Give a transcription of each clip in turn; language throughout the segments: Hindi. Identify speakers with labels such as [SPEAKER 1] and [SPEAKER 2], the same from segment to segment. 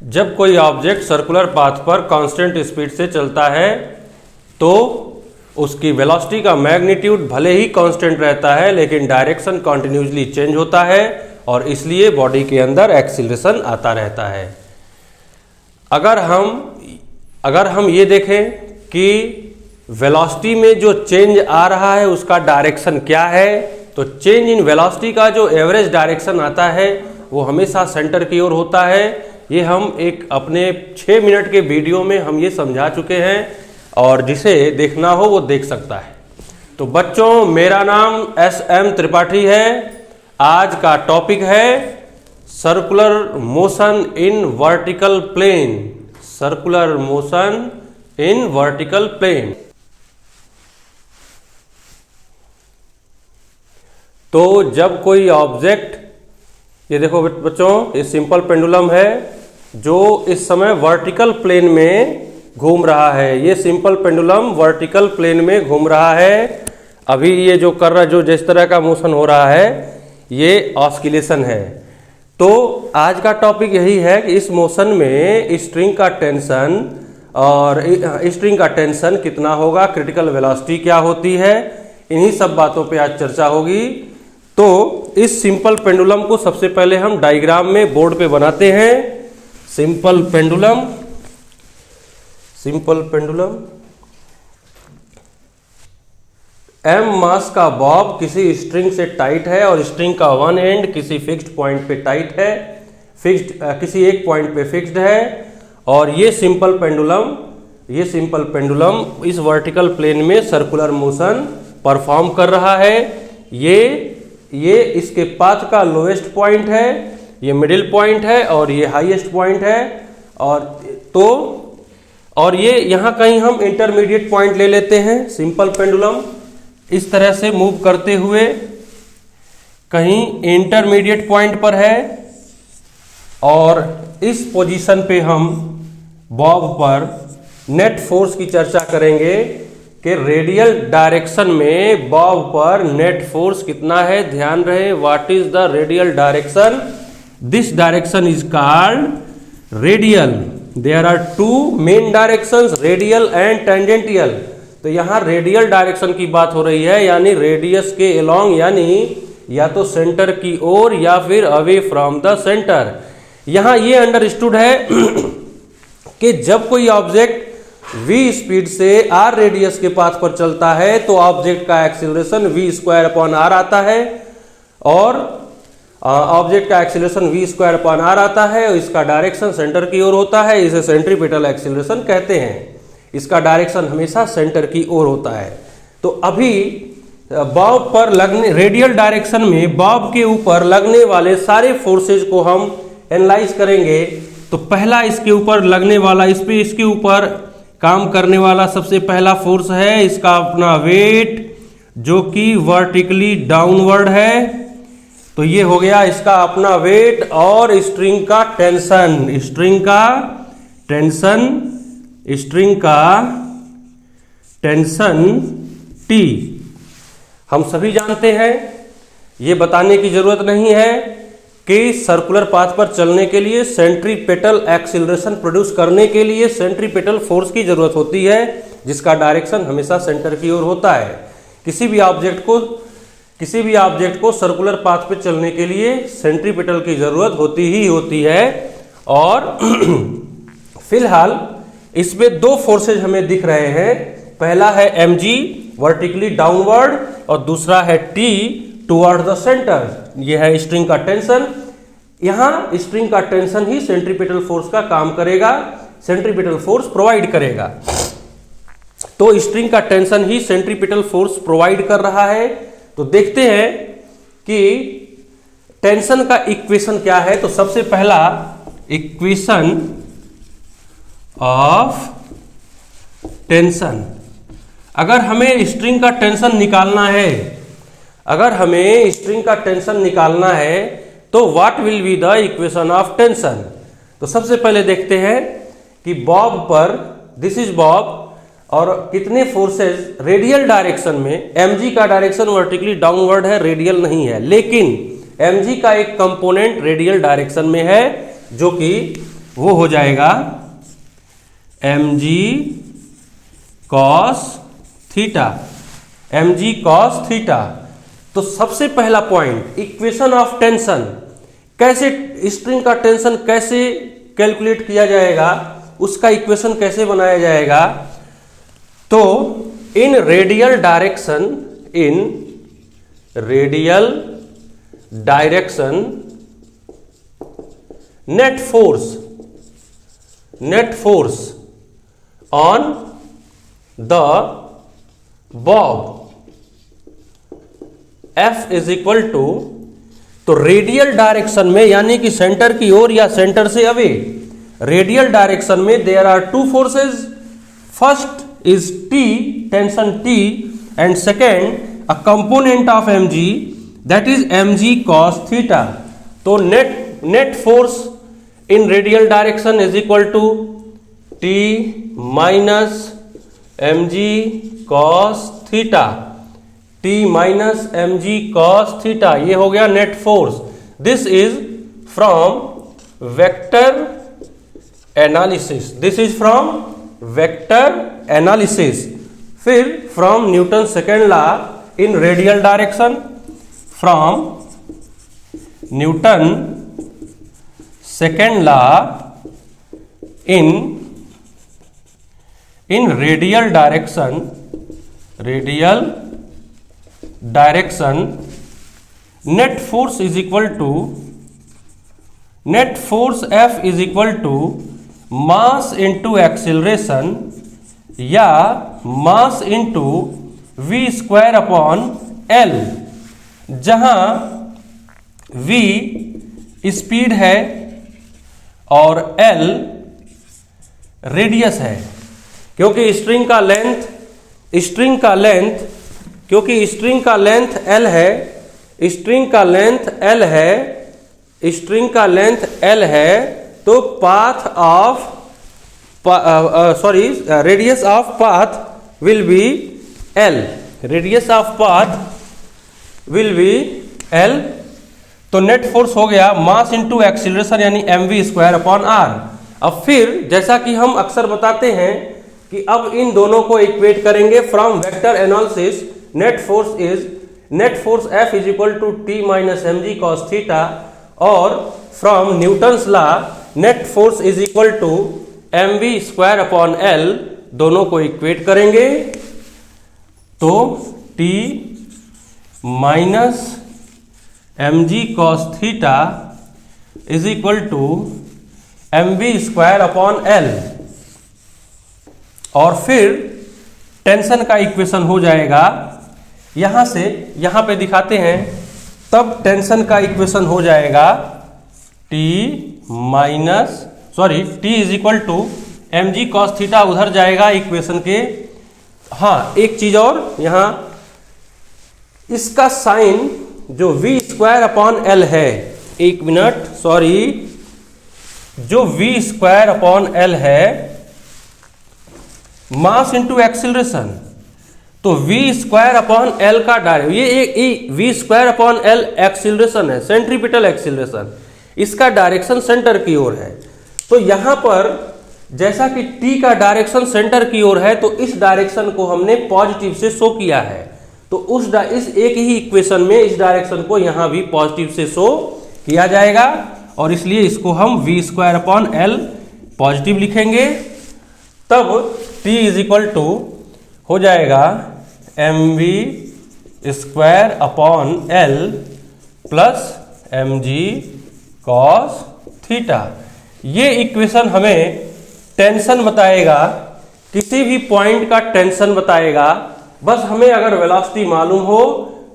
[SPEAKER 1] जब कोई ऑब्जेक्ट सर्कुलर पाथ पर कांस्टेंट स्पीड से चलता है तो उसकी वेलोसिटी का मैग्नीट्यूड भले ही कांस्टेंट रहता है लेकिन डायरेक्शन कॉन्टिन्यूसली चेंज होता है और इसलिए बॉडी के अंदर एक्सीलरेशन आता रहता है। अगर हम ये देखें कि वेलोसिटी में जो चेंज आ रहा है उसका डायरेक्शन क्या है, तो चेंज इन वेलोसिटी का जो एवरेज डायरेक्शन आता है वो हमेशा सेंटर की ओर होता है। ये हम एक अपने 6 मिनट के वीडियो में हम ये समझा चुके हैं और जिसे देखना हो वो देख सकता है। तो बच्चों, मेरा नाम SM त्रिपाठी है। आज का टॉपिक है circular motion in vertical plane. Circular motion in vertical plane. तो जब कोई ऑब्जेक्ट, ये देखो बच्चों, ये सिंपल पेंडुलम है जो इस समय वर्टिकल प्लेन में घूम रहा है। ये सिंपल पेंडुलम वर्टिकल प्लेन में घूम रहा है। अभी ये जो कर रहा, जो जिस तरह का मोशन हो रहा है ये ऑस्किलेशन है। तो आज का टॉपिक यही है कि इस मोशन में स्ट्रिंग का टेंशन और स्ट्रिंग का टेंशन कितना होगा, क्रिटिकल वेलोसिटी क्या होती है, इन्हीं सब बातों पे आज चर्चा होगी। तो इस सिंपल पेंडुलम को सबसे पहले हम डायग्राम में बोर्ड पे बनाते हैं। सिंपल पेंडुलम m मास का बॉब किसी स्ट्रिंग से टाइट है और स्ट्रिंग का वन एंड किसी फिक्स्ड पॉइंट पे टाइट है, किसी एक पॉइंट पे फिक्स्ड है। और ये सिंपल पेंडुलम इस वर्टिकल प्लेन में सर्कुलर मोशन परफॉर्म कर रहा है। ये इसके पाथ का लोएस्ट पॉइंट है, ये मिडिल पॉइंट है और ये हाईएस्ट पॉइंट है। और ये यहाँ कहीं हम इंटरमीडिएट पॉइंट ले लेते हैं। सिंपल पेंडुलम इस तरह से मूव करते हुए कहीं इंटरमीडिएट पॉइंट पर है और इस पोजीशन पे हम बॉब पर नेट फोर्स की चर्चा करेंगे कि रेडियल डायरेक्शन में बॉब पर नेट फोर्स कितना है। ध्यान रहे, what is the radial direction? This direction is called radial. There are two main directions, radial and tangential. तो यहाँ रेडियल डायरेक्शन की बात हो रही है, यानी रेडियस के अलोंग, यानी या तो सेंटर की ओर या फिर अवे फ्रॉम द सेंटर। यहाँ ये अंडरस्टूड है कि जब कोई ऑब्जेक्ट v स्पीड से r रेडियस के पाथ पर चलता है तो ऑब्जेक्ट का एक्सीलरेशन v²/r आता है और ऑब्जेक्ट का एक्सीलरेशन v²/r आता है और इसका डायरेक्शन सेंटर की ओर होता है। इसे सेंट्रीपिटल एक्सीलरेशन कहते हैं। इसका डायरेक्शन हमेशा सेंटर की ओर होता है। तो अभी बॉब पर लगने, रेडियल डायरेक्शन में बॉब के ऊपर लगने वाले सारे फोर्सेज को हम एनालाइज करेंगे। तो पहला इसके ऊपर लगने वाला, इसके ऊपर काम करने वाला सबसे पहला फोर्स है इसका अपना वेट, जो कि वर्टिकली डाउनवर्ड है। तो ये हो गया इसका अपना वेट और स्ट्रिंग का टेंशन T। हम सभी जानते हैं, ये बताने की जरूरत नहीं है कि सर्कुलर पाथ पर चलने के लिए सेंट्रीपेटल एक्सीलरेशन प्रोड्यूस करने के लिए सेंट्रीपेटल फोर्स की जरूरत होती है, जिसका डायरेक्शन हमेशा सेंटर की ओर होता है। किसी भी ऑब्जेक्ट को सर्कुलर पाथ पे चलने के लिए सेंट्रीपेटल की जरूरत होती है। और फिलहाल इसमें दो फोर्सेज हमें दिख रहे हैं। पहला है mg वर्टिकली डाउनवर्ड और दूसरा है T टुवर्ड द सेंटर। यह है स्ट्रिंग का टेंशन। यहां स्ट्रिंग का टेंशन ही सेंट्रीपिटल फोर्स का काम करेगा, सेंट्रीपिटल फोर्स प्रोवाइड करेगा। तो स्ट्रिंग का टेंशन ही सेंट्रीपिटल फोर्स प्रोवाइड कर रहा है। तो देखते हैं कि टेंशन का इक्वेशन क्या है। तो सबसे पहला इक्वेशन ऑफ टेंशन, अगर हमें स्ट्रिंग का टेंशन निकालना है तो what will be the equation of tension. तो सबसे पहले देखते हैं कि बॉब पर, दिस इज बॉब, और कितने फोर्सेस रेडियल डायरेक्शन में। mg का डायरेक्शन वर्टिकली डाउनवर्ड है, रेडियल नहीं है, लेकिन mg का एक कंपोनेंट रेडियल डायरेक्शन में है जो कि वो हो जाएगा mg cos theta, mg cos theta. तो सबसे पहला पॉइंट, इक्वेशन ऑफ टेंशन, कैसे स्ट्रिंग का टेंशन कैसे कैलकुलेट किया जाएगा, उसका इक्वेशन कैसे बनाया जाएगा। तो in radial direction, net force on the bob F is equal to, तो रेडियल डायरेक्शन में यानी कि सेंटर की ओर या सेंटर से अवे, रेडियल डायरेक्शन में there are two forces, first is T, tension T, and second a component of mg, that is mg cos theta. तो net force in radial direction is equal to T minus mg cos theta, T minus mg cos theta, ये हो गया net force. This is from vector analysis, फिर from Newton second law in radial direction, from Newton second law in radial direction, net force is equal to, net force F is equal to mass into acceleration या mass into v square upon L, जहां v स्पीड है और L रेडियस है। क्योंकि स्ट्रिंग का लेंथ L है, तो path of radius of path will be L। तो नेट फोर्स हो गया मास इंटू एक्सीलरेशन यानी mv स्क्वायर अपॉन r। अब फिर जैसा कि हम अक्सर बताते हैं कि अब इन दोनों को इक्वेट करेंगे from vector analysis, net force F is equal to T minus mg cos theta, और from Newton's law net force is equal to mv square upon L, दोनों को इक्वेट करेंगे तो T minus mg cos theta is equal to mv square upon L, और फिर टेंशन का इक्वेशन हो जाएगा, यहां से यहां पे दिखाते हैं, तब टेंशन का इक्वेशन हो जाएगा T is equal to mg cos theta, उधर जाएगा इक्वेशन के। हाँ, एक चीज और, यहां इसका साइन जो v स्क्वायर अपॉन L है, एक मिनट, जो v स्क्वायर अपॉन L है मास इंटू एक्सिलरेशन, तो v स्क्वायर अपॉन L का डायरेक्ट, ये v square upon L acceleration है, सेंट्रीपिटल एक्सिलरेशन, इसका डायरेक्शन सेंटर की ओर है। तो यहां पर जैसा कि t का डायरेक्शन सेंटर की ओर है, तो इस डायरेक्शन को हमने पॉजिटिव से शो किया है, तो इस एक ही इक्वेशन में इस डायरेक्शन को यहां भी पॉजिटिव से शो किया जाएगा, और इसलिए इसको हम v square upon L positive लिखेंगे। तब t इज इक्वल टू हो जाएगा mv square upon L plus mg cos theta. ये इक्वेशन हमें टेंशन बताएगा, किसी भी पॉइंट का टेंशन बताएगा। बस हमें अगर वेलोसिटी मालूम हो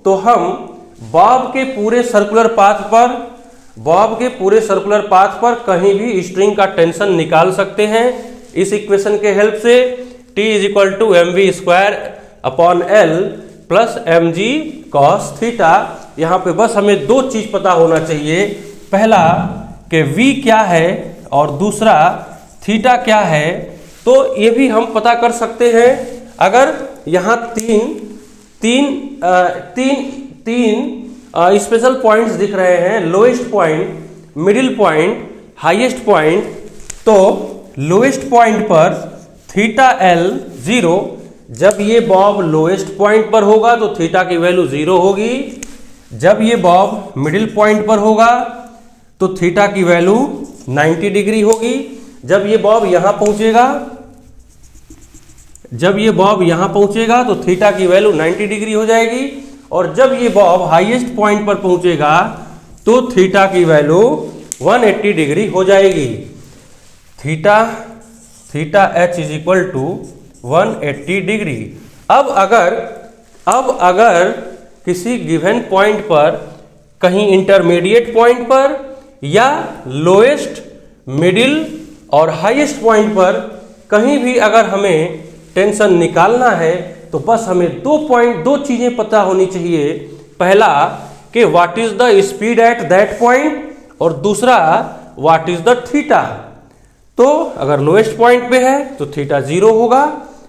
[SPEAKER 1] तो हम बॉब के पूरे सर्कुलर पाथ पर कहीं भी स्ट्रिंग का टेंशन निकाल सकते हैं इस इक्वेशन के हेल्प से। T is equal to mv square upon L plus mg cos theta. यहाँ पे बस हमें दो चीज पता होना चाहिए, पहला कि v क्या है और दूसरा थीटा क्या है। तो ये भी हम पता कर सकते हैं अगर यहाँ तीन स्पेशल पॉइंट्स दिख रहे हैं, lowest point, middle point, highest point, तो लोएस्ट पॉइंट पर थीटा एल 0, जब ये बॉब लोएस्ट पॉइंट पर होगा तो थीटा की वैल्यू 0 होगी। जब ये बॉब मिडिल पॉइंट पर होगा तो थीटा की वैल्यू 90 डिग्री होगी। जब ये बॉब यहां पहुंचेगा तो थीटा की वैल्यू 90 डिग्री हो जाएगी। और जब ये बॉब हाईएस्ट पॉइंट पर पहुंचेगा तो थीटा की वैल्यू 180 डिग्री हो जाएगी। Theta H is equal to 180 degree. अब अगर किसी गिवन पॉइंट पर, कहीं इंटरमीडिएट पॉइंट पर या लोएस्ट, मिडिल और हाईएस्ट पॉइंट पर कहीं भी अगर हमें टेंशन निकालना है तो बस हमें दो चीजें पता होनी चाहिए। पहला कि what is the speed at that point, और दूसरा व्हाट इज द थीटा। तो अगर लोएस्ट पॉइंट पे है तो थीटा 0 होगा,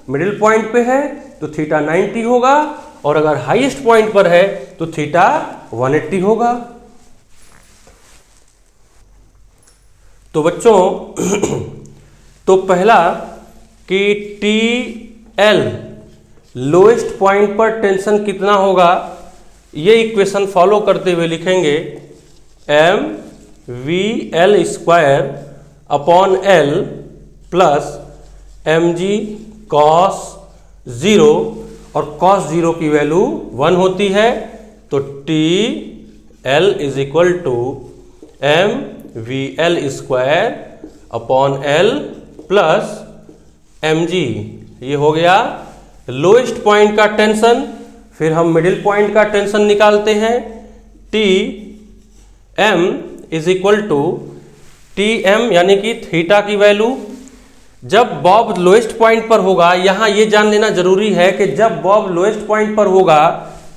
[SPEAKER 1] मिडिल पॉइंट पे है तो थीटा 90 होगा, और अगर हाईएस्ट पॉइंट पर है तो थीटा 180 होगा। तो बच्चों तो पहला कि टी एल लोएस्ट पॉइंट पर टेंशन कितना होगा, ये इक्वेशन फॉलो करते हुए लिखेंगे M V L square upon L plus M G cos 0, और कॉस 0 की वैल्यू 1 होती है। तो T L is equal to M V L square upon L plus M G. ये हो गया लोएस्ट पॉइंट का टेंशन। फिर हम मिडिल पॉइंट का टेंशन निकालते हैं। T M is equal to T M यानी कि थीटा की वैल्यू। जब बॉब लोएस्ट पॉइंट पर होगा, यहां ये जान लेना जरूरी है कि जब बॉब लोएस्ट पॉइंट पर होगा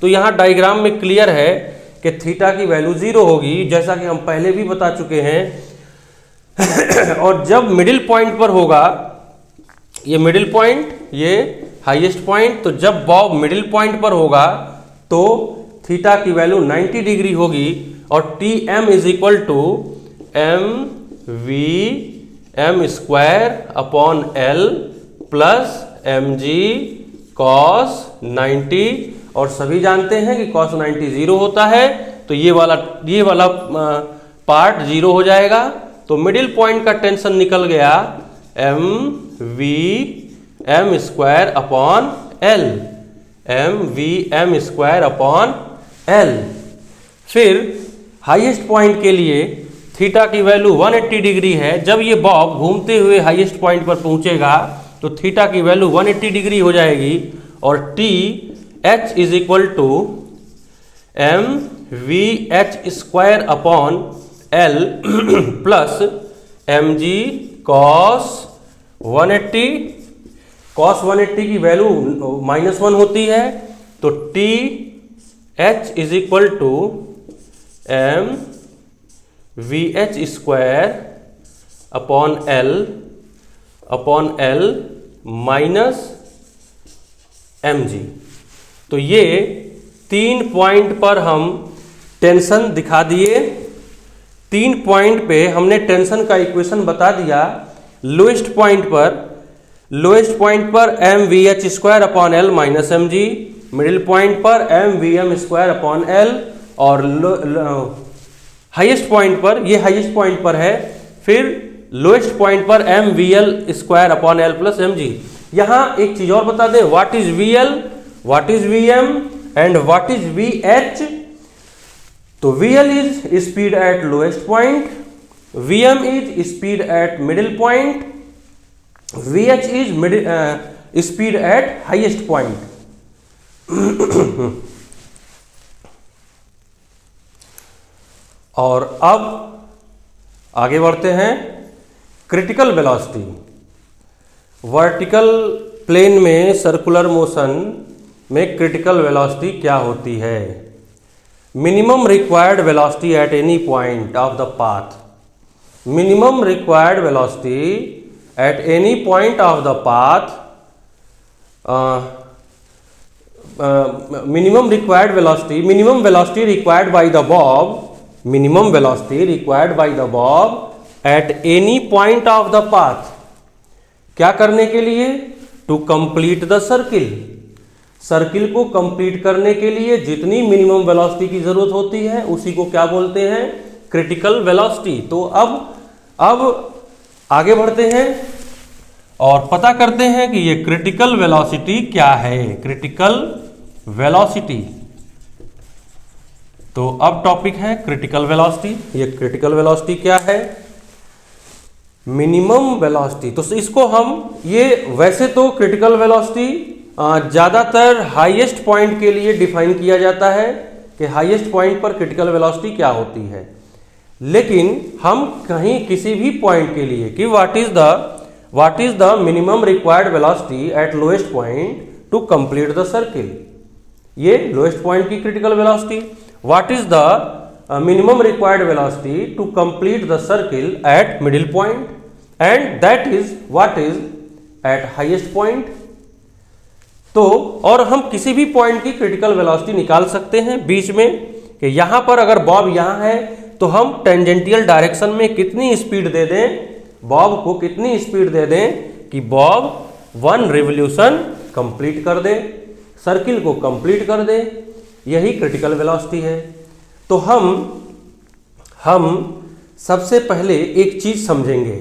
[SPEAKER 1] तो यहां डायग्राम में क्लियर है कि थीटा की वैल्यू 0 होगी, जैसा कि हम पहले भी बता चुके हैं। और जब मिडिल पॉइंट पर होगा, ये मिडिल पॉइंट, ये हाईएस्ट पॉइंट, तो जब बॉब मिडिल पॉइंट पर होगा तो थीटा की वैल्यू 90 डिग्री होगी। और T M is equal to M V M square upon L plus M G cos 90, और सभी जानते हैं कि कॉस 90 0 होता है, तो ये वाला पार्ट 0 हो जाएगा। तो मिडिल पॉइंट का टेंशन निकल गया M V M square upon L, M V M square upon L. फिर हाईएस्ट पॉइंट के लिए थीटा की वैल्यू 180 डिग्री है। जब ये बॉब घूमते हुए हाईएस्ट पॉइंट पर पहुंचेगा तो थीटा की वैल्यू 180 डिग्री हो जाएगी। और T H is equal to M V H square upon L plus M G cos 180। Cos 180 की वैल्यू -1 होती है। तो T H is equal to M V H square upon L minus M G. तो ये 3 पॉइंट पर हम टेंशन दिखा दिए। 3 पॉइंट पे हमने टेंशन का इक्वेशन बता दिया। लोएस्ट पॉइंट पर M V H square upon L minus M G, middle point पर M V M square upon L, और हाईएस्ट पॉइंट पर, ये हाईएस्ट पॉइंट पर है, फिर लोएस्ट पॉइंट पर M V L square upon L plus M G. यहां एक चीज और बता दें, what is V L, what is V M and what is V H. तो V L is speed at lowest point, V M is speed at middle point, V H is speed at highest point. और अब आगे बढ़ते हैं। क्रिटिकल वेलोसिटी, वर्टिकल प्लेन में सर्कुलर मोशन में क्रिटिकल वेलोसिटी क्या होती है? Minimum required velocity at any point of the path, minimum required velocity at any point of the path, minimum required velocity, minimum velocity required by the bob, minimum velocity required by the bob at any point of the path, क्या करने के लिए? To complete the circle, circle को कंप्लीट करने के लिए जितनी मिनिमम वेलोसिटी की जरूरत होती है उसी को क्या बोलते हैं? Critical velocity. तो अब आगे बढ़ते हैं और पता करते हैं कि ये क्रिटिकल वेलोसिटी क्या है। क्रिटिकल वेलोसिटी, तो अब टॉपिक है क्रिटिकल वेलोसिटी। ये क्रिटिकल वेलोसिटी क्या है? Minimum velocity. तो इसको हम वैसे तो क्रिटिकल वेलोसिटी ज़्यादातर हाईएस्ट पॉइंट के लिए डिफाइन किया जाता है कि हाईएस्ट पॉइंट पर क्रिटिकल वेलोसिटी क्या होती है, लेकिन हम कहीं किसी भी पॉइंट के लिए कि what is the minimum required velocity at lowest point to complete the circle, ये लोएस्ट पॉइंट की critical velocity. What is the minimum required velocity to complete the circle at middle point, and that is what is at highest point. तो और हम किसी भी पॉइंट की क्रिटिकल वेलोसिटी निकाल सकते हैं बीच में, कि यहां पर अगर बॉब यहां है तो हम टेंजेंटियल डायरेक्शन में कितनी स्पीड दे दें, बॉब को कितनी स्पीड दे दें कि बॉब 1 रिवोल्यूशन कंप्लीट कर दे, सर्किल को कंप्लीट कर दे, यही क्रिटिकल वेलोसिटी है। तो हम सबसे पहले एक चीज समझेंगे,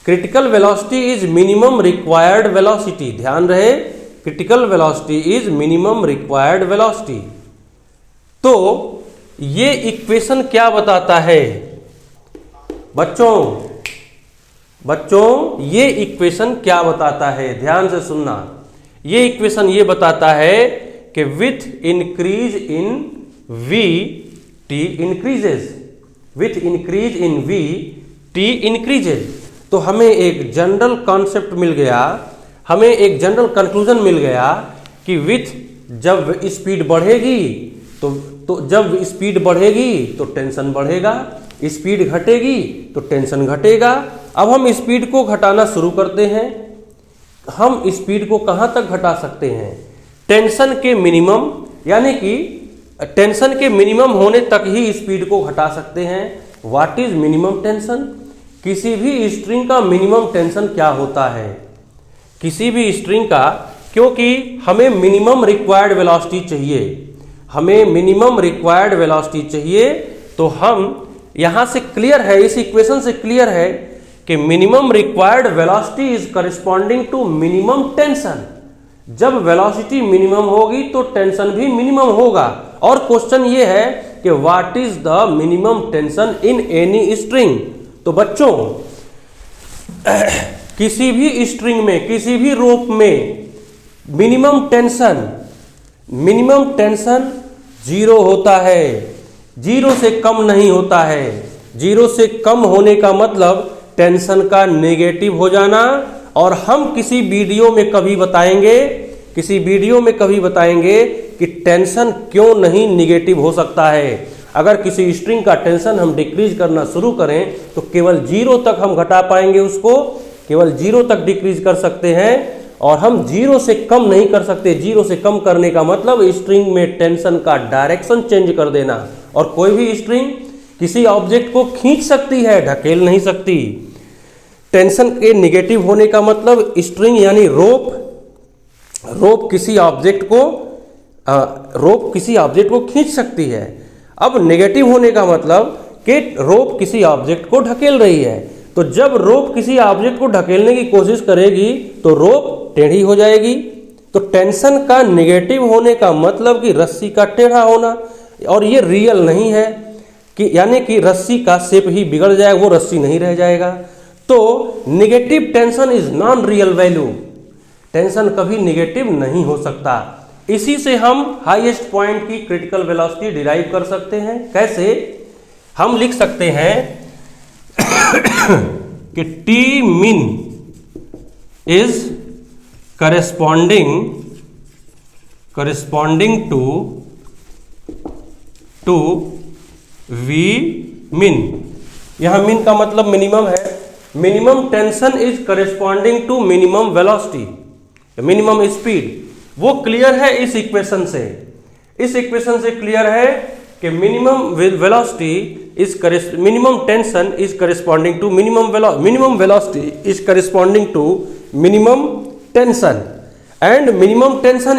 [SPEAKER 1] critical velocity is minimum required velocity. ध्यान रहे, critical velocity is minimum required velocity. तो ये इक्वेशन क्या बताता है बच्चों ये इक्वेशन क्या बताता है? ध्यान से सुनना। ये इक्वेशन ये बताता है कि with increase in v t increases, with increase in v t increases. तो हमें एक जनरल कॉन्सेप्ट मिल गया, हमें एक जनरल कंक्लूजन मिल गया कि जब स्पीड बढ़ेगी तो जब स्पीड बढ़ेगी तो टेंशन बढ़ेगा, स्पीड घटेगी तो टेंशन घटेगा। अब हम स्पीड को घटाना शुरू करते हैं। हम स्पीड को कहां तक घटा सकते हैं? टेंशन के मिनिमम, यानी कि टेंशन के मिनिमम होने तक ही स्पीड को घटा सकते हैं। What is minimum tension? किसी भी स्ट्रिंग का मिनिमम टेंशन क्या होता है? किसी भी स्ट्रिंग का, क्योंकि हमें मिनिमम रिक्वायर्ड वेलोसिटी चाहिए, हमें मिनिमम रिक्वायर्ड वेलोसिटी चाहिए, तो हम यहां से क्लियर है, इस इक्वेशन से क्लियर है कि minimum required velocity is corresponding to minimum tension. जब वेलोसिटी मिनिमम होगी तो टेंशन भी मिनिमम होगा। और क्वेश्चन ये है कि what is the minimum tension in any string. तो बच्चों किसी भी स्ट्रिंग में, किसी भी रोप में मिनिमम टेंशन 0 होता है, 0 से कम नहीं होता है। 0 से कम होने का मतलब टेंशन का नेगेटिव हो जाना। और हम किसी वीडियो में कभी बताएंगे कि टेंशन क्यों नहीं नेगेटिव हो सकता है। अगर किसी स्ट्रिंग का टेंशन हम डिक्रीज करना शुरू करें तो केवल 0 तक हम घटा पाएंगे, उसको केवल 0 तक डिक्रीज कर सकते हैं, और हम 0 से कम नहीं कर सकते। 0 से कम करने का मतलब स्ट्रिंग में टेंशन का डायरेक्शन चेंज कर देना। और कोई भी स्ट्रिंग किसी ऑब्जेक्ट को खींच सकती है, ढकेल नहीं सकती। टेंशन के नेगेटिव होने का मतलब स्ट्रिंग यानी रोप किसी ऑब्जेक्ट को खींच सकती है। अब नेगेटिव होने का मतलब कि रोप किसी ऑब्जेक्ट को ढकेल रही है। तो जब रोप किसी ऑब्जेक्ट को ढकेलने की कोशिश करेगी तो रोप टेढ़ी हो जाएगी। तो टेंशन का नेगेटिव होने का मतलब कि रस्सी का टेढ़ा होना, और ये रियल नहीं है, कि यानी कि रस्सी का शेप ही बिगड़ जाएगा, वो रस्सी नहीं रह जाएगा। तो negative tension is non real value, tension कभी नेगेटिव नहीं हो सकता। इसी से हम हाईएस्ट पॉइंट की क्रिटिकल वेलोसिटी डिराइव कर सकते हैं। कैसे? हम लिख सकते हैं कि टी मिन इज करस्पॉन्डिंग टू वी मिन। यहां मिन का मतलब मिनिमम है। Minimum tension is corresponding to minimum velocity, minimum speed. वो क्लियर है इस इक्वेशन से। इस इक्वेशन से क्लियर है कि minimum velocity minimum tension is corresponding to minimum velocity is corresponding to minimum tension, and minimum tension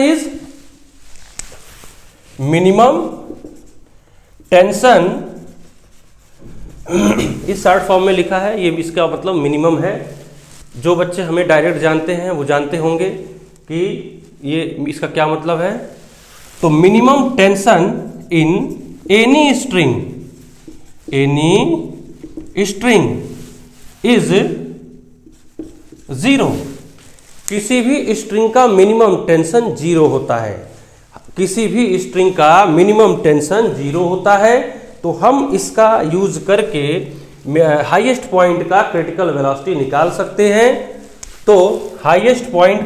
[SPEAKER 1] इस शॉर्ट फॉर्म में लिखा है, ये इसका मतलब मिनिमम है। जो बच्चे हमें डायरेक्ट जानते हैं वो जानते होंगे कि ये इसका क्या मतलब है। तो minimum tension in any string is 0। किसी भी स्ट्रिंग का मिनिमम टेंशन 0 होता है, किसी भी स्ट्रिंग का मिनिमम टेंशन 0 होता है। तो हम इसका यूज करके हाईएस्ट पॉइंट का क्रिटिकल वेलोसिटी निकाल सकते हैं। तो हाईएस्ट पॉइंट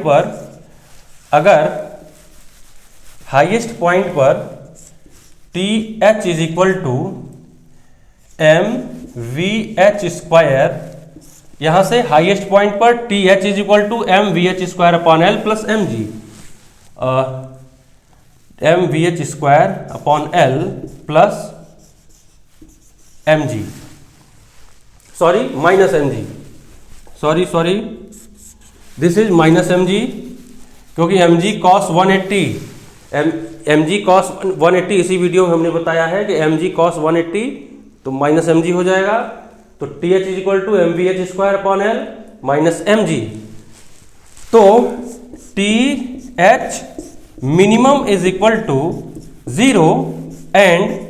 [SPEAKER 1] पर T H is equal to M V H square, यहां से हाईएस्ट पॉइंट पर T H is equal to M V H square upon L plus M G, M V H square upon L plus M G, sorry minus M G, sorry this is minus M G, क्योंकि M G cos 180, M G cos 180 इसी वीडियो में हमने बताया है कि एम जी कॉस 180, तो माइनस एम जी हो जाएगा। तो T H is equal to M V H square upon L minus M G. तो T H minimum is equal to 0 and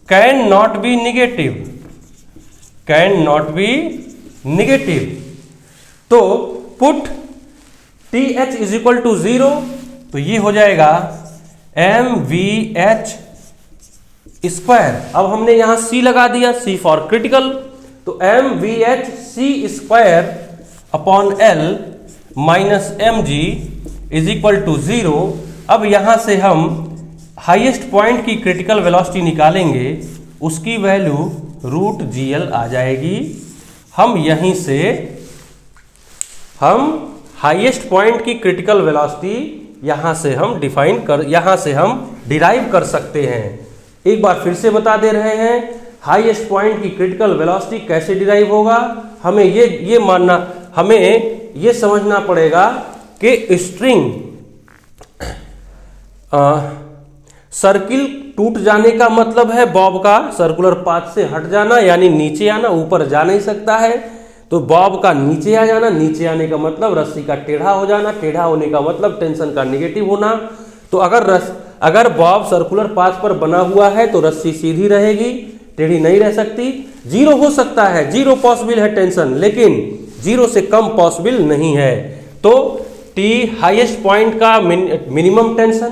[SPEAKER 1] can not be negative, तो put T H is equal to 0, तो ये हो जाएगा एम वी एच स्क्वायर। अब हमने यहां सी लगा दिया, सी फॉर क्रिटिकल, तो M V H C square upon L minus M G is equal to 0। अब यहां से हम हाईएस्ट पॉइंट की क्रिटिकल वेलोसिटी निकालेंगे, उसकी वैल्यू रूट जी एल आ जाएगी। हम यहीं से हम हाईएस्ट पॉइंट की क्रिटिकल वेलोसिटी यहां से हम डिराइव कर सकते हैं। एक बार फिर से बता दे रहे हैं, हाईएस्ट पॉइंट की क्रिटिकल वेलोसिटी कैसे डिराइव होगा। हमें ये समझना पड़ेगा कि स्ट्रिंग सर्किल टूट जाने का मतलब है बॉब का सर्कुलर पाथ से हट जाना, यानी नीचे आना, ऊपर जा नहीं सकता है। तो बॉब का नीचे आ जाना, नीचे आने का मतलब रस्सी का टेढ़ा हो जाना, टेढ़ा होने का मतलब टेंशन का निगेटिव होना। तो अगर बॉब सर्कुलर पाथ पर बना हुआ है तो रस्सी सीधी रहेगी, टेढ़ी नहीं रह सकती। 0 हो सकता है, 0 पॉसिबल है टेंशन, लेकिन 0 से कम पॉसिबल नहीं है। तो टी हाईएस्ट पॉइंट का मिनिमम टेंशन,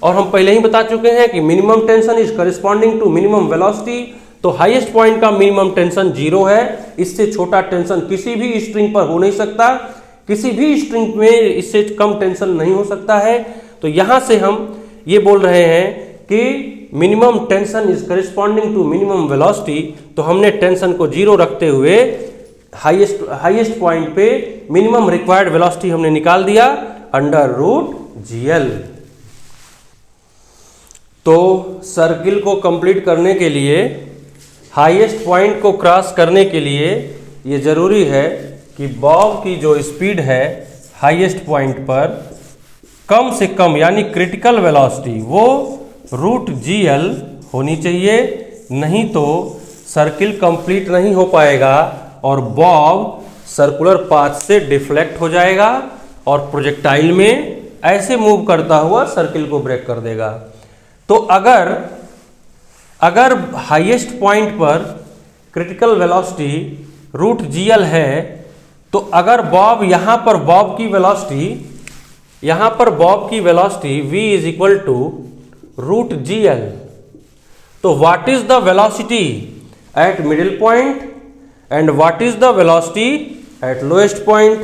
[SPEAKER 1] और हम पहले ही बता चुके हैं कि minimum tension is corresponding to minimum velocity. तो हाईएस्ट पॉइंट का मिनिमम टेंशन 0 है, इससे छोटा टेंशन किसी भी स्ट्रिंग पर हो नहीं सकता, किसी भी स्ट्रिंग में इससे कम टेंशन नहीं हो सकता है। तो यहां से हम ये बोल रहे हैं कि minimum tension is corresponding to minimum velocity. तो हमने टेंशन को 0 रखते हुए हाईएस्ट पॉइंट पे मिनिमम रिक्वायर्ड वेलोसिटी हमने निकाल दिया अंडर रूट जी एल। तो सर्किल को कंप्लीट करने के लिए, हाईएस्ट पॉइंट को क्रॉस करने के लिए ये जरूरी है कि बॉब की जो स्पीड है हाईएस्ट पॉइंट पर कम से कम, यानी क्रिटिकल वेलोसिटी, वो रूट जी एल होनी चाहिए, नहीं तो सर्किल कंप्लीट नहीं हो पाएगा और बॉब सर्कुलर पाथ से डिफ्लेक्ट हो जाएगा और प्रोजेक्टाइल में ऐसे मूव करता हुआ सर्किल को ब्रेक कर देगा। तो अगर हाईएस्ट पॉइंट पर critical velocity root G L है, तो अगर बॉब यहां पर बॉब की velocity v is equal to root G L, तो what is the velocity at middle point and what is the velocity at lowest point,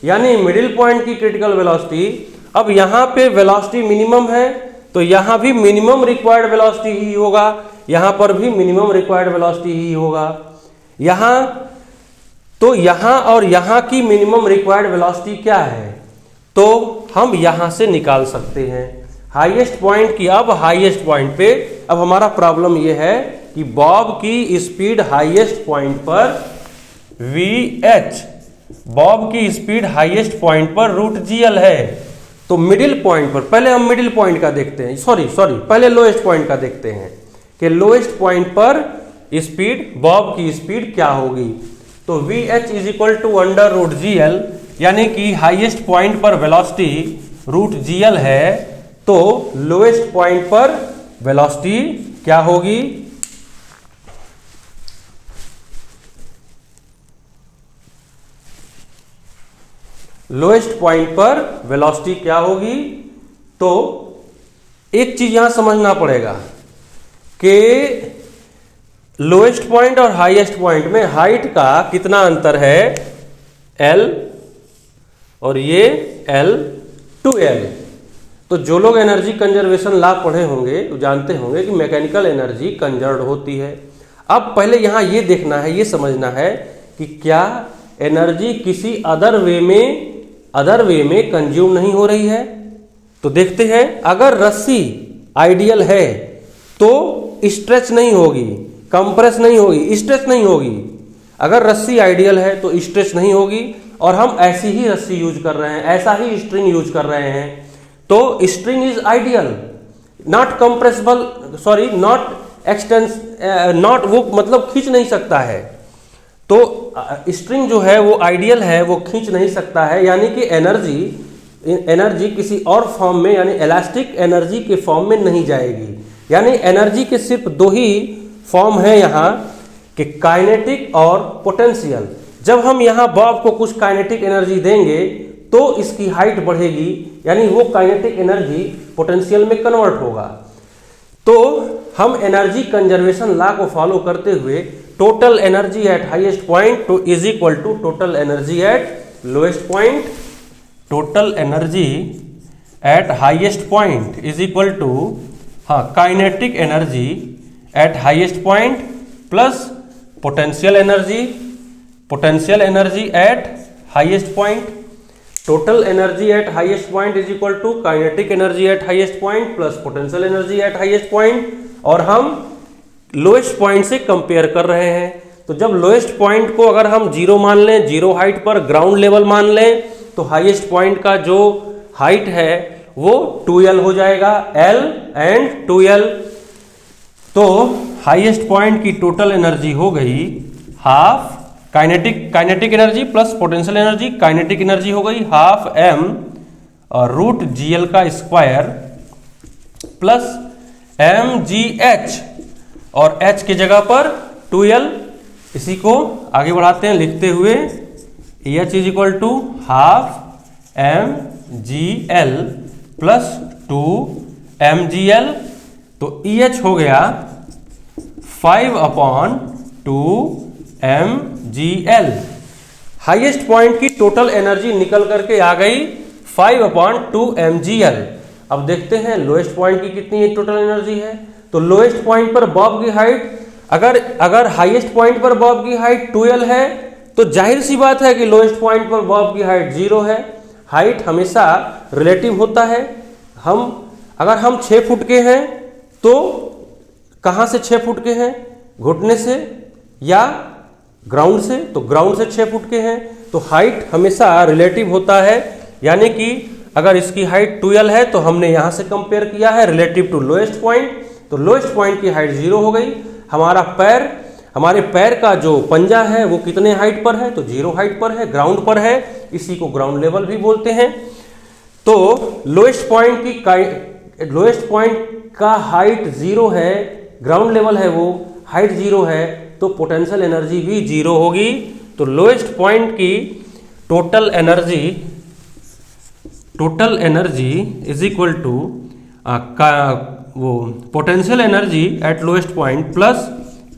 [SPEAKER 1] यानी मिडिल पॉइंट की क्रिटिकल वेलोसिटी। अब यहां पे वेलोसिटी मिनिमम है, तो यहां भी मिनिमम रिक्वायर्ड वेलोसिटी ही होगा, यहां पर भी मिनिमम रिक्वायर्ड वेलोसिटी ही होगा। यहां और यहां की मिनिमम रिक्वायर्ड वेलोसिटी क्या है, तो हम यहां से निकाल सकते हैं हाईएस्ट पॉइंट की। अब हाईएस्ट पॉइंट पे अब हमारा प्रॉब्लम ये है कि बॉब की स्पीड हाईएस्ट पॉइंट पर VH, बॉब की स्पीड हाईएस्ट पॉइंट पर √GL है। तो मिडिल पॉइंट पर, पहले हम मिडिल पॉइंट का देखते हैं, सॉरी पहले लोएस्ट पॉइंट का देखते हैं कि लोएस्ट पॉइंट पर स्पीड, बॉब की स्पीड क्या होगी। तो VH is equal to √GL, यानी कि हाईएस्ट पॉइंट पर वेलोसिटी √GL है, तो लोएस्ट पॉइंट पर वेलोसिटी क्या होगी, लोएस्ट पॉइंट पर वेलोसिटी क्या होगी। तो एक चीज यहां समझना पड़ेगा कि लोएस्ट पॉइंट और हाईएस्ट पॉइंट में हाइट का कितना अंतर है, L, और ये L to L। तो जो लोग एनर्जी कंजर्वेशन लॉ पढ़े होंगे वो जानते होंगे कि मैकेनिकल एनर्जी कंजर्व होती है। अब पहले यहां ये देखना है, ये समझना है कि क्या एनर्जी किसी अदर वे में कंज्यूम नहीं हो रही है। तो देखते हैं, अगर रस्सी आइडियल है तो स्ट्रेच नहीं होगी, कंप्रेस नहीं होगी, स्ट्रेच नहीं होगी। अगर रस्सी आइडियल है तो स्ट्रेच नहीं होगी, और हम ऐसी ही रस्सी यूज कर रहे हैं, ऐसा ही स्ट्रिंग यूज कर रहे हैं, तो string is ideal, not compressible, sorry not expanse, not, वो मतलब खींच नहीं सकता है। तो स्ट्रिंग जो है वो आइडियल है, वो खींच नहीं सकता है, यानी कि एनर्जी किसी और फॉर्म में, यानी इलास्टिक एनर्जी के फॉर्म में नहीं जाएगी। यानी एनर्जी के सिर्फ दो ही फॉर्म है यहाँ कि काइनेटिक और पोटेंशियल। जब हम यहाँ बॉब को कुछ काइनेटिक एनर्जी देंगे तो इसकी हाइट बढ़ेगी, यानी वो काइनेटिक एनर्जी पोटेंशियल में कन्वर्ट होगा। तो हम एनर्जी कंजर्वेशन लॉ को फॉलो करते हुए total energy at highest point to is equal to total energy at lowest point, total energy at highest point is equal to, हाँ, kinetic energy at highest point plus potential energy at highest point. Total energy at highest point is equal to kinetic energy at highest point plus potential energy at highest point, और हम लोएस्ट पॉइंट से कंपेयर कर रहे हैं। तो जब लोएस्ट पॉइंट को अगर हम 0 मान लें, 0 हाइट पर ग्राउंड लेवल मान लें, तो हाईएस्ट पॉइंट का जो हाइट है वो 2L हो जाएगा, L एंड 2L। तो हाईएस्ट पॉइंट की टोटल एनर्जी हो गई half, kinetic energy plus potential energy, kinetic energy हो गई ½ m और √GL का स्क्वायर प्लस mgh, और h की जगह पर 2L। इसी को आगे बढ़ाते हैं लिखते हुए, H is equal to ½ mgl plus 2mgl। तो EH हो गया 5/2mgl। हाईएस्ट पॉइंट की टोटल एनर्जी निकल करके आ गई 5/2mgl। अब देखते हैं लोएस्ट पॉइंट की कितनी टोटल एनर्जी है। तो लोएस्ट पॉइंट पर बॉब की हाइट, अगर हाईएस्ट पॉइंट पर बॉब की हाइट 2L है, तो जाहिर सी बात है कि लोएस्ट पॉइंट पर बॉब की हाइट 0 है। हाइट हमेशा रिलेटिव होता है। अगर हम 6 फुट के हैं तो कहां से 6 फुट के हैं, घुटने से या ग्राउंड से, तो ग्राउंड से 6 फुट के हैं। तो हाइट हमेशा रिलेटिव होता है, यानी कि अगर इसकी हाइट 2L है तो हमने यहां से कंपेयर किया है रिलेटिव टू लोएस्ट पॉइंट, तो लोएस्ट पॉइंट की हाइट 0 हो गई। हमारे पैर का जो पंजा है वो कितने हाइट पर है, तो 0 हाइट पर है, ग्राउंड पर है, इसी को ग्राउंड लेवल भी बोलते हैं। तो लोएस्ट पॉइंट का हाइट 0 है, ग्राउंड लेवल है, वो हाइट 0 है, तो पोटेंशियल एनर्जी भी 0 होगी। तो लोएस्ट पॉइंट की total energy is equal to वो potential energy at lowest point plus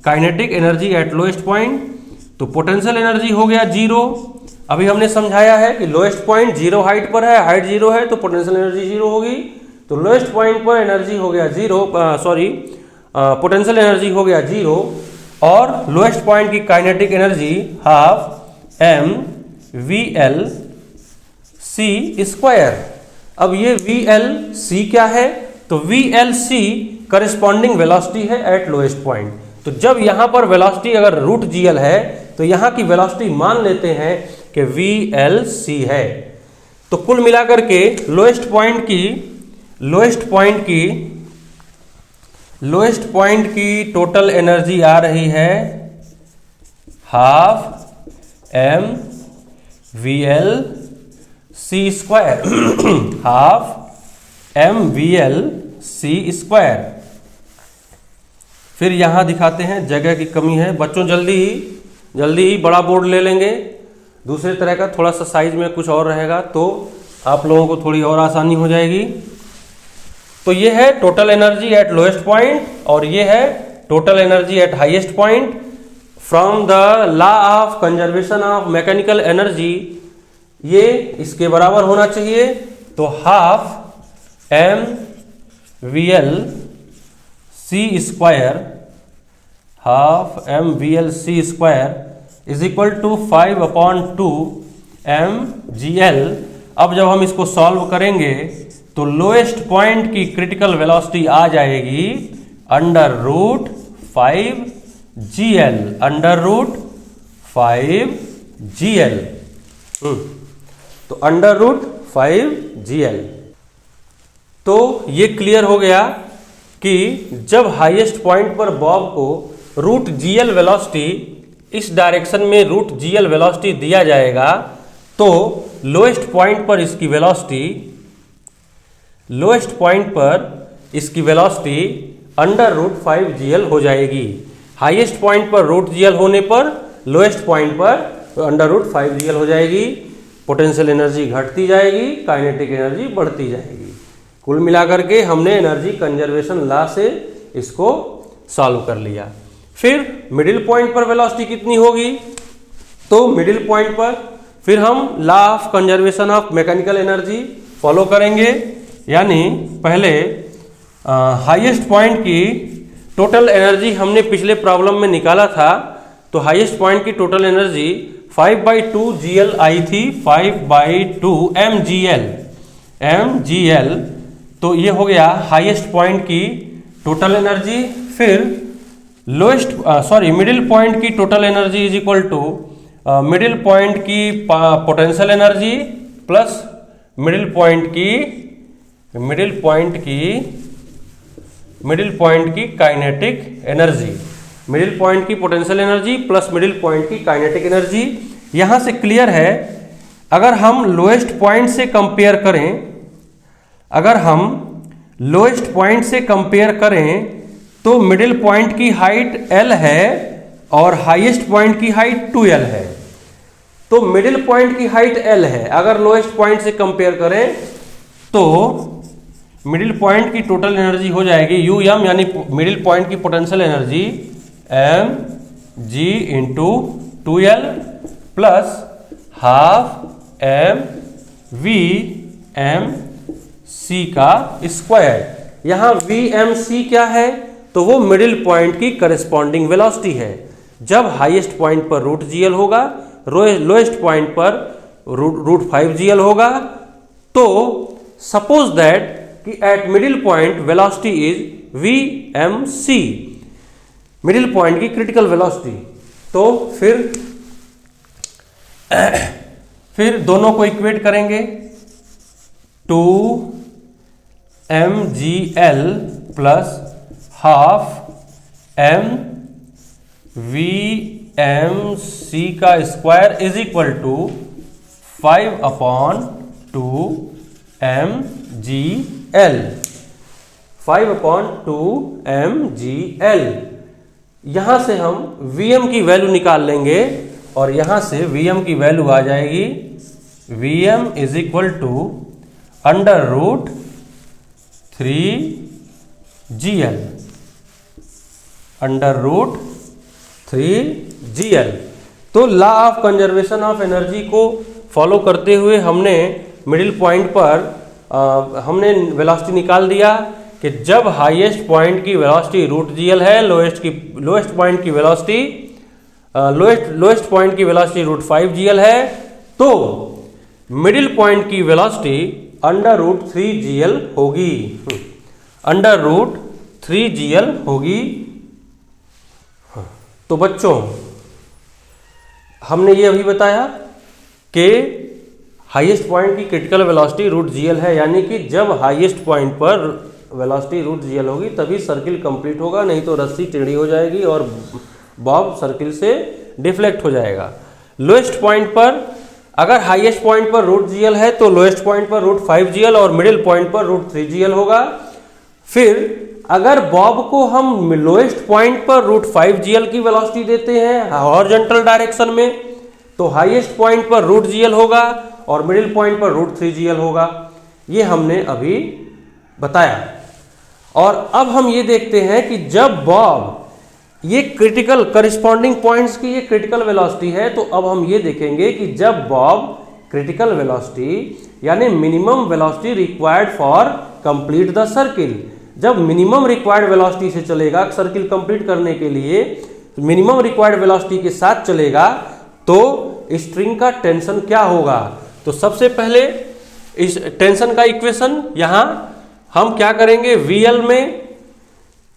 [SPEAKER 1] kinetic energy at lowest point. तो पोटेंशियल एनर्जी हो गया 0। अभी हमने समझाया है कि लोएस्ट पॉइंट 0 हाइट पर है, हाइट 0 है, तो पोटेंशियल एनर्जी 0 होगी। तो लोएस्ट पॉइंट पर एनर्जी हो गया 0, पोटेंशियल एनर्जी हो गया 0, और लोएस्ट पॉइंट की काइनेटिक एनर्जी ½ mVLc²। अब ये VLc क्या है, तो VLc करस्पॉन्डिंग वेलोसिटी है एट लोएस्ट पॉइंट। तो जब यहाँ पर वेलोसिटी अगर रूट GL है तो यहाँ की वेलोसिटी मान लेते हैं कि VLC है। तो कुल मिलाकर के लोएस्ट पॉइंट की टोटल एनर्जी आ रही है ½ mVLC², ½ mVLC²। फिर यहाँ दिखाते हैं, जगह की कमी है बच्चों, जल्दी ही बड़ा बोर्ड ले लेंगे, दूसरे तरह का थोड़ा सा साइज में कुछ और रहेगा तो आप लोगों को थोड़ी और आसानी हो जाएगी। तो ये है total energy at lowest point और ये है total energy at highest point. From the law of conservation of mechanical energy ये इसके बराबर होना चाहिए। तो ½ mVLC² is equal to 5/2 mgl। अब जब हम इसको सॉल्व करेंगे तो लोएस्ट पॉइंट की क्रिटिकल वेलोसिटी आ जाएगी √5gl, √5gl। तो √5gl। तो ये क्लियर हो गया कि जब हाईएस्ट पॉइंट पर बॉब को √gl वेलोसिटी, इस डायरेक्शन में √gl वेलोसिटी दिया जाएगा तो लोएस्ट पॉइंट पर इसकी वेलोसिटी √5gl हो जाएगी। हाईएस्ट पॉइंट पर √gl होने पर लोएस्ट पॉइंट पर √5gl हो जाएगी। पोटेंशियल एनर्जी घटती जाएगी, काइनेटिक एनर्जी बढ़ती जाएगी। कुल मिलाकर के हमने एनर्जी कंजर्वेशन लॉ से इसको सॉल्व कर लिया। फिर मिडिल पॉइंट पर वेलोसिटी कितनी होगी? तो मिडिल पॉइंट पर फिर हम law of conservation of mechanical energy follow करेंगे, यानी पहले हाईएस्ट पॉइंट की टोटल एनर्जी हमने पिछले प्रॉब्लम में निकाला था। तो हाईएस्ट पॉइंट की टोटल एनर्जी 5/2 GL आई थी, 5/2 mgl। तो ये हो गया हाईएस्ट पॉइंट की टोटल एनर्जी। फिर मिडिल पॉइंट की total energy is equal to middle point की potential energy plus middle point की काइनेटिक एनर्जी। मिडिल पॉइंट की potential energy plus middle point की काइनेटिक एनर्जी। यहां से क्लियर है, अगर हम लोएस्ट पॉइंट से कंपेयर करें तो मिडिल पॉइंट की हाइट L है और हाईएस्ट पॉइंट की हाइट 2L है। तो मिडिल पॉइंट की हाइट L है, अगर लोएस्ट पॉइंट से कंपेयर करें तो मिडिल पॉइंट की टोटल एनर्जी हो जाएगी UM, यानी मिडिल पॉइंट की potential energy mg × 2L plus ½ mVmc²। यहां VMC क्या है? तो वो मिडिल पॉइंट की करस्पॉन्डिंग वेलोसिटी है। जब हाईएस्ट पॉइंट पर √gl होगा, लोएस्ट पॉइंट पर √5gl होगा। तो सपोज दैट कि eight middle point velocity is VMC, middle point की क्रिटिकल वेलोसिटी। तो फिर दोनों को इक्वेट करेंगे, 2 mgl plus ½ mVmc² is equal to 5/2 mgl, 5/2 mgl। यहां से हम Vm की वैल्यू निकाल लेंगे और यहां से Vm की वैल्यू आ जाएगी Vm is equal to √3gl, √3gl। तो law of conservation of energy को फॉलो करते हुए हमने मिडिल पॉइंट पर हमने वेलोसिटी निकाल दिया कि जब हाईएस्ट पॉइंट की वेलोसिटी √gl है, लोएस्ट पॉइंट की वेलोसिटी √5gl है, तो मिडिल पॉइंट की वेलोसिटी √3gl होगी, √3gl होगी। तो बच्चों हमने ये अभी बताया कि हाईएस्ट पॉइंट की क्रिटिकल वेलोसिटी रूट जीएल है, यानी कि जब हाईएस्ट पॉइंट पर वेलोसिटी रूट जीएल होगी तभी सर्किल कंप्लीट होगा, नहीं तो रस्सी टेढ़ी हो जाएगी और बॉब सर्किल से डिफ्लेक्ट हो जाएगा। लोएस्ट पॉइंट पर अगर हाईएस्ट पॉइंट पर रूट जीएल है तो लोएस्ट पॉइंट पर रूट 5 जीएल और मिडिल पॉइंट पर रूट 3 जीएल होगा। फिर अगर बॉब को हम लोएस्ट पॉइंट पर रूट 5 जीएल की वेलोसिटी देते हैं हॉरिजॉन्टल डायरेक्शन में, तो हाईएस्ट पॉइंट पर रूट जीएल होगा और मिडिल पॉइंट पर रूट 3 जीएल होगा। ये हमने अभी बताया। और अब हम ये देखते हैं कि जब बॉब ये क्रिटिकल करिस्पॉन्डिंग पॉइंट्स की ये क्रिटिकल वेलोसिटी है, तो अब हम ये देखेंगे कि जब बॉब क्रिटिकल वेलोसिटी यानी minimum velocity required for complete the circle, जब मिनिमम रिक्वायर्ड वेलोसिटी से चलेगा सर्किल कंप्लीट करने के लिए, मिनिमम रिक्वायर्ड वेलोसिटी के साथ चलेगा, तो स्ट्रिंग का टेंशन क्या होगा। तो सबसे पहले इस टेंशन का इक्वेशन यहां हम क्या करेंगे, VL में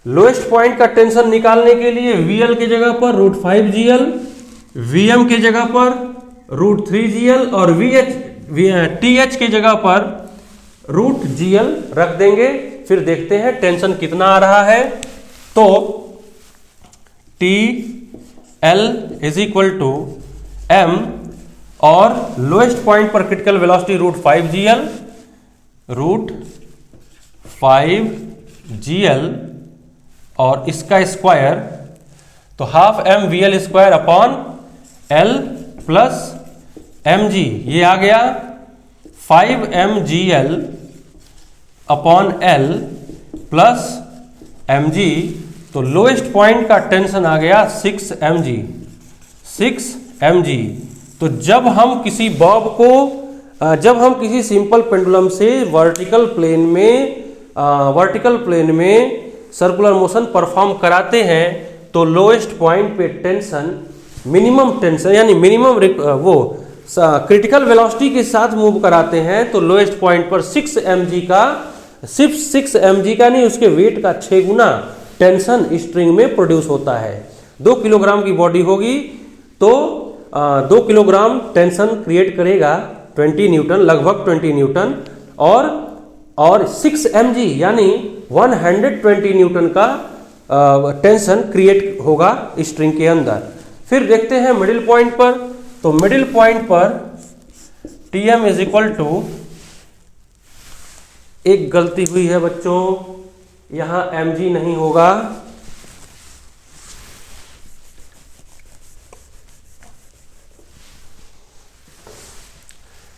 [SPEAKER 1] लोएस्ट पॉइंट का टेंशन निकालने के लिए VL की जगह पर रूट 5 GL, VM की जगह पर रूट 3 GL और TH की जगह पर रूट GL रख देंगे। फिर देखते हैं टेंशन कितना आ रहा है। तो TL is equal to M और लोएस्ट पॉइंट पर क्रिटिकल वेलोसिटी रूट 5 GL और इसका स्क्वायर, तो half M VL square upon L plus mg, ये आ गया 5M GL upon L plus mg। तो लोएस्ट पॉइंट का टेंशन आ गया 6 mg। तो जब हम किसी बॉब को जब हम किसी सिंपल पेंडुलम से वर्टिकल प्लेन में सर्कुलर मोशन परफॉर्म कराते हैं, तो लोएस्ट पॉइंट पे टेंशन मिनिमम टेंशन यानी मिनिमम वो क्रिटिकल वेलोसिटी के साथ मूव कराते हैं, तो लोएस्ट पॉइंट पर 6 mg का, सिर्फ 6 mg का नहीं उसके वेट का 6 गुना टेंशन स्ट्रिंग में प्रोड्यूस होता है। 2 किलोग्राम की बॉडी होगी तो 2 किलोग्राम टेंशन क्रिएट करेगा 20 न्यूटन, लगभग 20 न्यूटन, और 6 mg यानी 120 न्यूटन का टेंशन क्रिएट होगा स्ट्रिंग के अंदर। फिर देखते हैं मिडिल पॉइंट पर। तो मिडिल पॉइंट पर Tm इज इक्वल टू, एक गलती हुई है बच्चों, यहां mg नहीं होगा,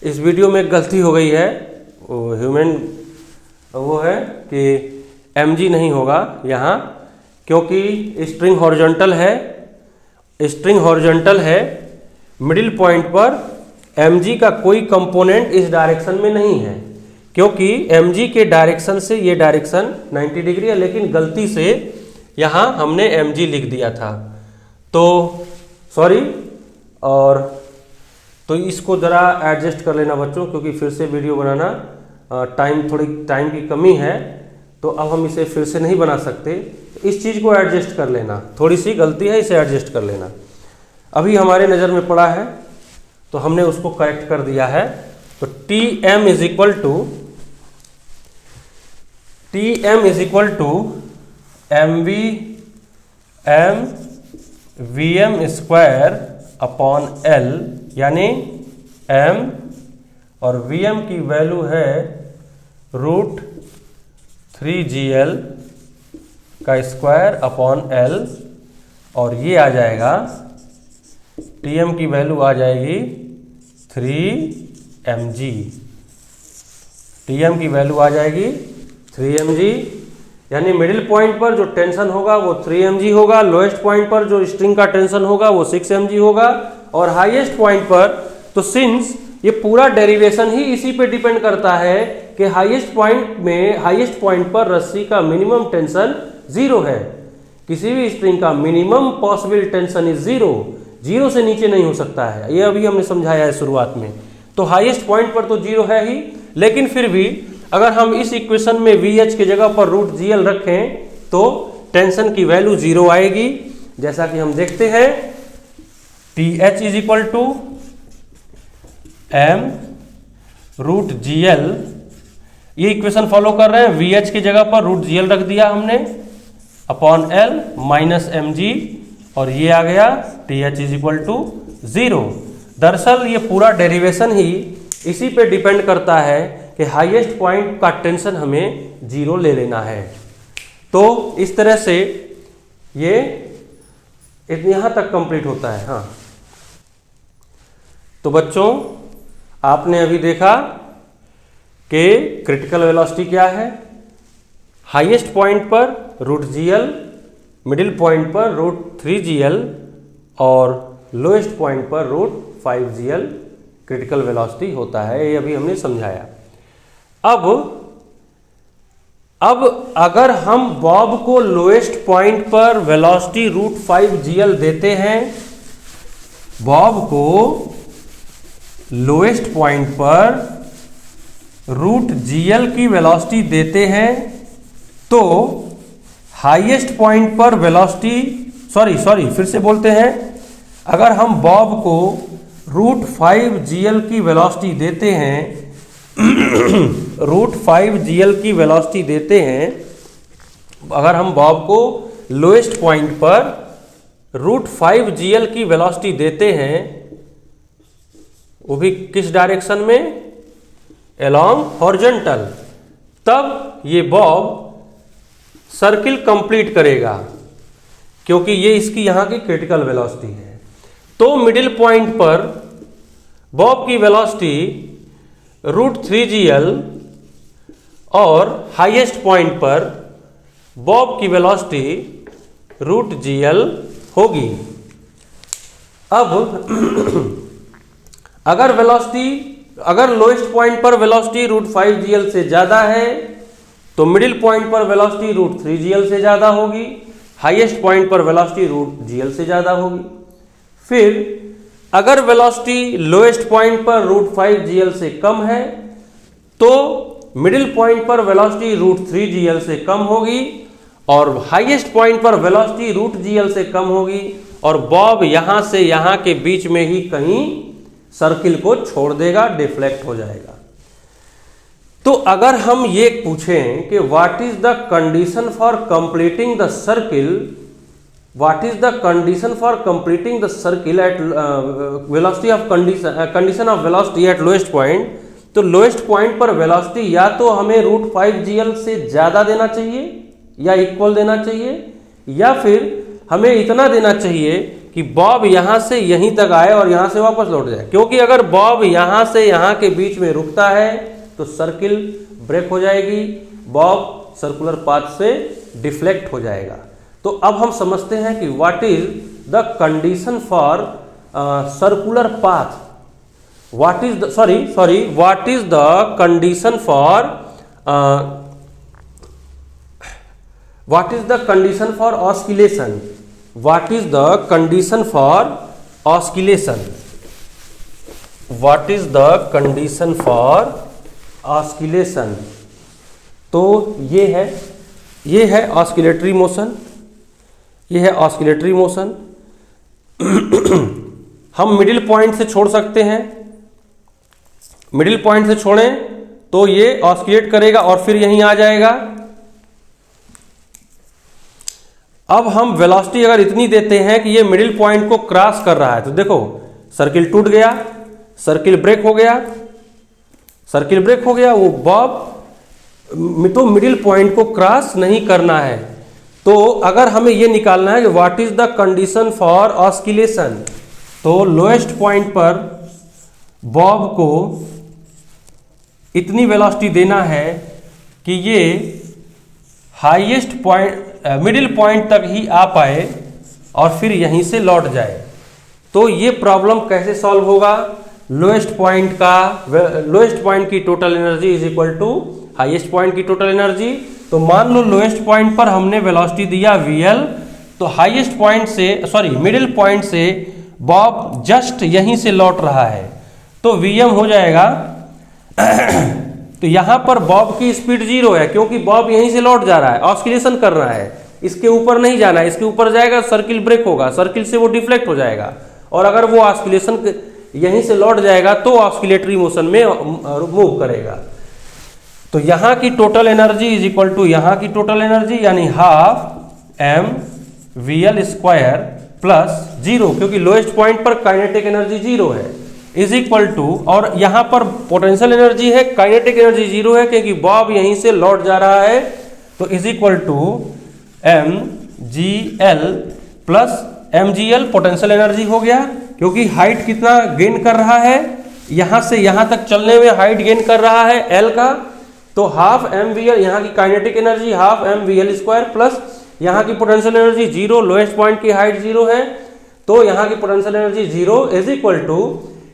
[SPEAKER 1] इस वीडियो में एक गलती हो गई है, वो है कि mg नहीं होगा यहाँ, क्योंकि स्ट्रिंग हॉरिजॉन्टल है। मिडिल पॉइंट पर mg का कोई कंपोनेंट इस डायरेक्शन में नहीं है, क्योंकि mg के डायरेक्शन से ये डायरेक्शन 90 डिग्री है, लेकिन गलती से यहाँ हमने mg लिख दिया था, तो सॉरी। और तो इसको ज़रा एडजस्ट कर लेना बच्चों, क्योंकि फिर से वीडियो बनाना थोड़ी टाइम की कमी है, तो अब हम इसे फिर से नहीं बना सकते। इस चीज़ को एडजस्ट कर लेना, थोड़ी सी गलती है, इसे एडजस्ट कर लेना। अभी हमारे नज़र में पड़ा है तो हमने उसको करेक्ट कर दिया है। तो Tm is equal to mv m Vm square upon L, यानी m और Vm की वैल्यू है रूट 3 GL का स्क्वायर अपॉन L, और ये आ जाएगा Tm की वैल्यू आ जाएगी 3 mg। Tm की वैल्यू आ जाएगी 3 mg, यानी मिडिल पॉइंट पर जो टेंशन होगा वो 3 mg होगा, लोएस्ट पॉइंट पर जो स्ट्रिंग का टेंशन होगा वो 6 mg होगा, और हाईएस्ट पॉइंट पर, तो सिंस ये पूरा डेरिवेशन ही इसी पे डिपेंड करता है कि हाईएस्ट पॉइंट पर रस्सी का मिनिमम टेंशन 0 है। किसी भी स्ट्रिंग का मिनिमम पॉसिबल टेंशन इज 0 से नीचे नहीं हो सकता है, ये अभी हमने समझाया है शुरुआत में। तो हाईएस्ट पॉइंट पर तो 0 है ही, लेकिन फिर भी अगर हम इस इक्वेशन में VH की जगह पर रूट GL रखें तो टेंशन की वैल्यू 0 आएगी। जैसा कि हम देखते हैं TH is equal to m√GL, ये इक्वेशन फॉलो कर रहे हैं। VH की जगह पर √GL रख दिया हमने अपॉन L माइनस mg, और ये आ गया TH इज इक्वल टू 0। दरअसल ये पूरा डेरिवेशन ही इसी पे डिपेंड करता है कि हाईएस्ट पॉइंट का टेंशन हमें 0 ले लेना है। तो इस तरह से ये यहां तक कंप्लीट होता है। हाँ, तो बच्चों आपने अभी देखा कि क्रिटिकल वेलोसिटी क्या है। हाईएस्ट पॉइंट पर √GL, मिडिल पॉइंट पर √3GL और लोएस्ट पॉइंट पर √5GL क्रिटिकल वेलोसिटी होता है। ये अभी हमने समझाया। अब अगर हम बॉब को लोएस्ट पॉइंट पर वेलोसिटी √5GL देते हैं, बॉब को लोएस्ट पॉइंट पर √GL की वेलोसिटी देते हैं, तो हाईएस्ट पॉइंट पर वेलोसिटी फिर से बोलते हैं, अगर हम बॉब को √5GL की वेलोसिटी देते हैं √5GL की वेलोसिटी देते हैं, अगर हम बॉब को लोएस्ट पॉइंट पर √5GL की वेलोसिटी देते हैं, वो भी किस डायरेक्शन में, अलोंग हॉरिजॉन्टल, तब ये बॉब सर्किल कंप्लीट करेगा, क्योंकि ये इसकी यहां की क्रिटिकल वेलोसिटी है। तो मिडिल पॉइंट पर बॉब की वेलोसिटी √3GL और हाईएस्ट पॉइंट पर बॉब की वेलोसिटी √GL होगी। अब अगर लोएस्ट पॉइंट पर वेलोसिटी √5GL से ज्यादा है, तो मिडिल पॉइंट पर वेलोसिटी √3GL से ज्यादा होगी, हाईएस्ट पॉइंट पर वेलोसिटी √GL से ज्यादा होगी। फिर अगर वेलोसिटी लोएस्ट पॉइंट पर √5GL से कम है, तो मिडिल पॉइंट पर वेलोसिटी √3GL से कम होगी और हाईएस्ट पॉइंट पर वेलोसिटी √GL से कम होगी, और बॉब यहां से यहां के बीच में ही कहीं सर्किल को छोड़ देगा, डिफ्लेक्ट हो जाएगा। तो अगर हम ये पूछें कि what is the condition for completing the circle, what is the condition for completing the circle eight velocity of condition of velocity at lowest point, तो लोएस्ट पॉइंट पर वेलोसिटी या तो हमें √5GL से ज्यादा देना चाहिए या इक्वल देना चाहिए, या फिर हमें इतना देना चाहिए कि बॉब यहां से यहीं तक आए और यहां से वापस लौट जाए। क्योंकि अगर बॉब यहां से यहां के बीच में रुकता है तो सर्किल ब्रेक हो जाएगी, बॉब सर्कुलर पाथ से डिफ्लेक्ट हो जाएगा। तो अब हम समझते हैं कि what is the condition for circular path, what is the condition for oscillation, what is the condition for oscillation, what is the condition for oscillation। तो ये है ऑस्किलेटरी मोशन, ये है ऑस्किलेटरी मोशन। हम मिडिल पॉइंट से छोड़ सकते हैं, मिडिल पॉइंट से छोड़ें तो ये ऑस्किलेट करेगा और फिर यहीं आ जाएगा। अब हम वेलोसिटी अगर इतनी देते हैं कि ये मिडिल पॉइंट को क्रॉस कर रहा है, तो देखो सर्किल टूट गया, सर्किल ब्रेक हो गया, सर्किल ब्रेक हो गया, वो बॉब तो मिडिल पॉइंट को क्रॉस नहीं करना है। तो अगर हमें ये निकालना है कि what is the condition for oscillation, तो लोएस्ट पॉइंट पर बॉब को इतनी वेलोसिटी देना है कि ये हाईएस्ट पॉइंट मिडिल पॉइंट तक ही आ पाए और फिर यहीं से लौट जाए। तो ये प्रॉब्लम कैसे सॉल्व होगा, लोएस्ट पॉइंट की total energy is equal to highest point की टोटल एनर्जी। तो मान लो लोएस्ट पॉइंट पर हमने वेलोसिटी दिया VL, तो हाईएस्ट पॉइंट से मिडिल पॉइंट से बॉब जस्ट यहीं से लौट रहा है, तो VM हो जाएगा तो यहां पर बॉब की स्पीड 0 है, क्योंकि बॉब यहीं से लौट जा रहा है, ऑस्किलेशन कर रहा है। इसके ऊपर नहीं जाना है, इसके ऊपर जाएगा सर्किल ब्रेक होगा, सर्किल से वो डिफ्लेक्ट हो जाएगा, और अगर वो ऑस्किलेशन यहीं से लौट जाएगा तो ऑस्किलेटरी मोशन में मूव करेगा। तो यहां की total energy is equal to यहां की टोटल एनर्जी यानी half M V L square plus zero, क्योंकि लोएस्ट पॉइंट पर काइनेटिक एनर्जी जीरो है, इज इक्वल टू, और यहां पर पोटेंशियल एनर्जी है, काइनेटिक एनर्जी जीरो है क्योंकि बॉब यहीं से लौट जा रहा है, तो is equal to M G L plus M G L potential energy हो गया, क्योंकि हाइट कितना गेन कर रहा है, यहां से यहां तक चलने में हाइट गेन कर रहा है एल का, तो हाफ एम वी एल, यहां की kinetic energy half M V L square plus यहां की potential energy zero, lowest point की हाइट जीरो है, तो यहां की potential energy zero is equal to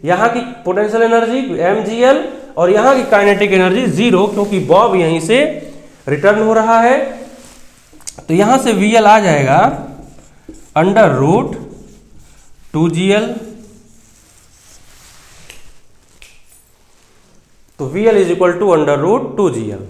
[SPEAKER 1] यहां की potential energy M G L और यहां की काइनेटिक एनर्जी जीरो, क्योंकि बॉब यहीं से रिटर्न हो रहा है। तो यहां से वी एल आ जाएगा अंडर रूट 2gl, तो V L is equal to under root 2gl।